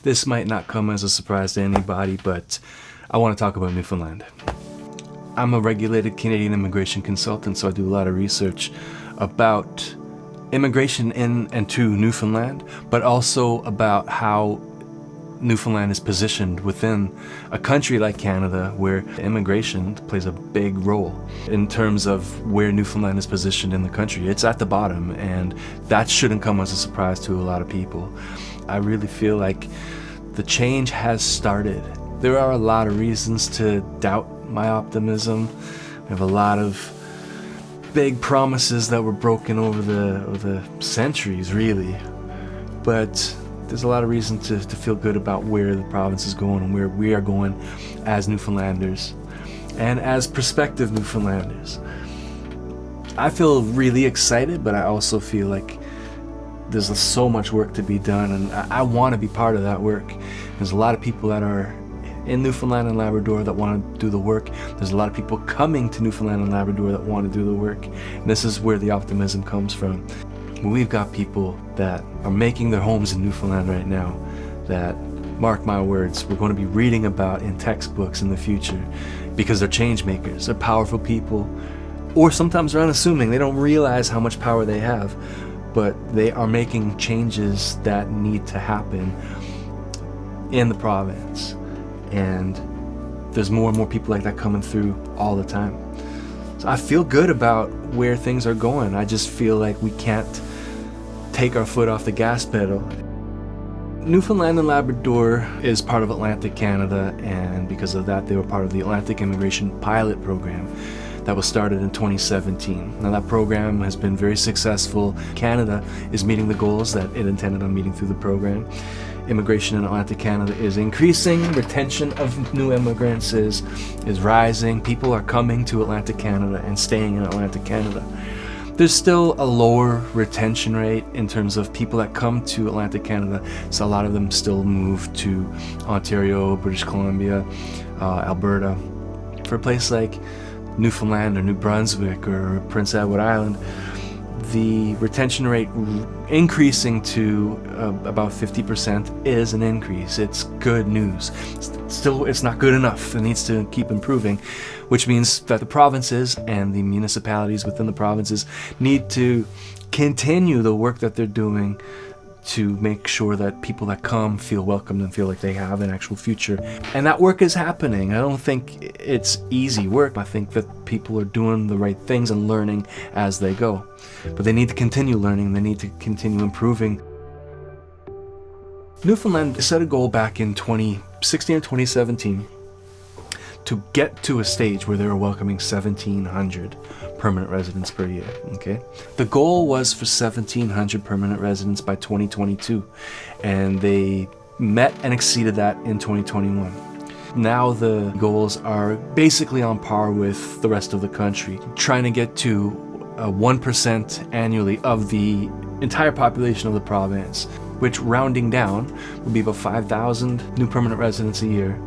This might not come as a surprise to anybody, but I want to talk about Newfoundland. I'm a regulated Canadian immigration consultant, so I do a lot of research about immigration in and to Newfoundland, but also about how Newfoundland is positioned within a country like Canada, where immigration plays a big role in terms of where Newfoundland is positioned in the country. It's at the bottom, and that shouldn't come as a surprise to a lot of people. I really feel like the change has started. There are a lot of reasons to doubt my optimism. We have a lot of big promises that were broken over the centuries, really. But there's a lot of reason to feel good about where the province is going and where we are going as Newfoundlanders and as prospective Newfoundlanders. I feel really excited, but I also feel like there's so much work to be done, and I want to be part of that work. There's a lot of people that are in Newfoundland and Labrador that want to do the work. There's a lot of people coming to Newfoundland and Labrador that want to do the work. And this is where the optimism comes from. We've got people that are making their homes in Newfoundland right now that, mark my words, we're going to be reading about in textbooks in the future, because they're change makers. They're powerful people, or sometimes they're unassuming. They don't realize how much power they have, but they are making changes that need to happen in the province. And there's more and more people like that coming through all the time. So I feel good about where things are going. I just feel like we can't take our foot off the gas pedal. Newfoundland and Labrador is part of Atlantic Canada, and because of that, they were part of the Atlantic Immigration Pilot Program that was started in 2017. Now that program has been very successful. Canada is meeting the goals that it intended on meeting through the program. Immigration in Atlantic Canada is increasing. Retention of new immigrants is rising. People are coming to Atlantic Canada and staying in Atlantic Canada. There's still a lower retention rate in terms of people that come to Atlantic Canada, so a lot of them still move to Ontario, British Columbia, Alberta. For a place like Newfoundland or New Brunswick or Prince Edward Island, the retention rate increasing to about 50% is an increase. It's good news. Still, it's not good enough. It needs to keep improving, which means that the provinces and the municipalities within the provinces need to continue the work that they're doing to make sure that people that come feel welcomed and feel like they have an actual future. And that work is happening. I don't think it's easy work. I think that people are doing the right things and learning as they go. But they need to continue learning. They need to continue improving. Newfoundland set a goal back in 2016 or 2017 to get to a stage where they were welcoming 1,700 permanent residents per year, okay? The goal was for 1,700 permanent residents by 2022, and they met and exceeded that in 2021. Now the goals are basically on par with the rest of the country, trying to get to 1% annually of the entire population of the province, which, rounding down, would be about 5,000 new permanent residents a year.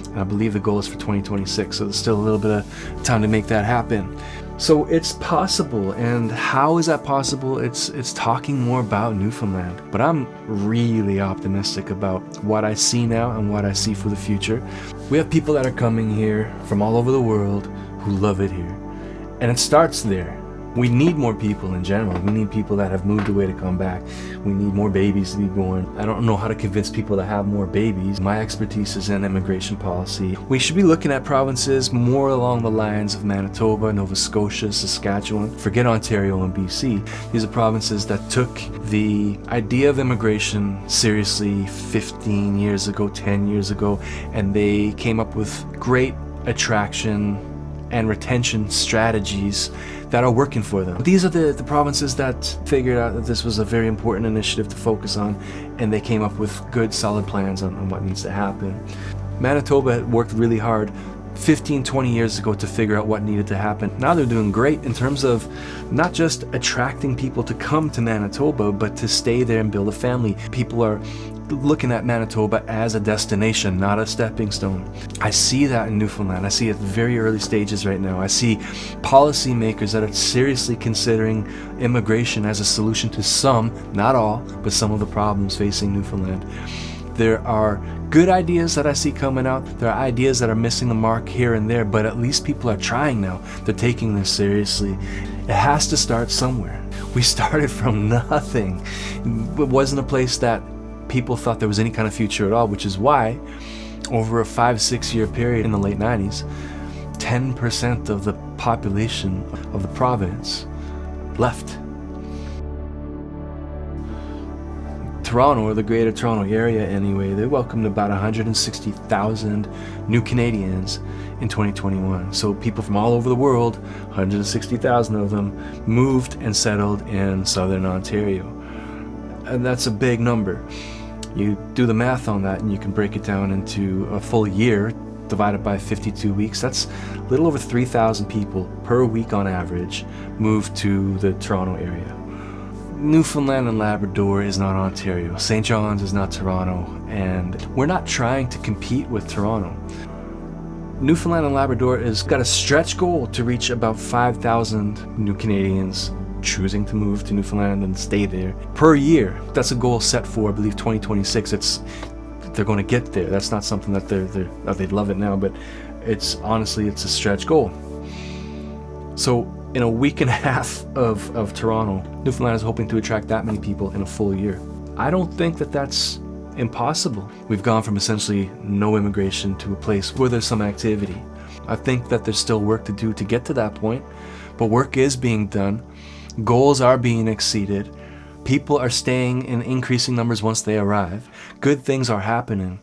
And I believe the goal is for 2026, so there's still a little bit of time to make that happen. So it's possible, and how is that possible? It's talking more about Newfoundland. But I'm really optimistic about what I see now and what I see for the future. We have people that are coming here from all over the world who love it here. And it starts there. We need more people in general. We need people that have moved away to come back. We need more babies to be born. I don't know how to convince people to have more babies. My expertise is in immigration policy. We should be looking at provinces more along the lines of Manitoba, Nova Scotia, Saskatchewan. Forget Ontario and BC. These are provinces that took the idea of immigration seriously 15 years ago, 10 years ago, and they came up with great attraction and retention strategies that are working for them. These are the provinces that figured out that this was a very important initiative to focus on, and they came up with good, solid plans on what needs to happen. Manitoba worked really hard 15, 20 years ago to figure out what needed to happen. Now they're doing great in terms of not just attracting people to come to Manitoba, but to stay there and build a family. People are looking at Manitoba as a destination, not a stepping stone. I see that in Newfoundland. I see it at very early stages right now. I see policymakers that are seriously considering immigration as a solution to some, not all, but some of the problems facing Newfoundland. There are good ideas that I see coming out. There are ideas that are missing the mark here and there, but at least people are trying now. They're taking this seriously. It has to start somewhere. We started from nothing. It wasn't a place that people thought there was any kind of future at all, which is why over a 5-6 year period in the late 90s, 10% of the population of the province left. Toronto, or the Greater Toronto Area anyway, they welcomed about 160,000 new Canadians in 2021. So people from all over the world, 160,000 of them, moved and settled in Southern Ontario. And that's a big number. You do the math on that and you can break it down into a full year divided by 52 weeks. That's a little over 3,000 people per week on average moved to the Toronto area. Newfoundland and Labrador is not Ontario. St. John's is not Toronto, and we're not trying to compete with Toronto. Newfoundland and Labrador has got a stretch goal to reach about 5,000 new Canadians choosing to move to Newfoundland and stay there per year. That's a goal set for, I believe, 2026. They're going to get there. That's not something that they'd love it now, but it's honestly a stretch goal. So in a week and a half of Toronto, Newfoundland is hoping to attract that many people in a full year. I don't think that that's impossible. We've gone from essentially no immigration to a place where there's some activity. I think that there's still work to do to get to that point, but work is being done. Goals are being exceeded. People are staying in increasing numbers once they arrive. Good things are happening.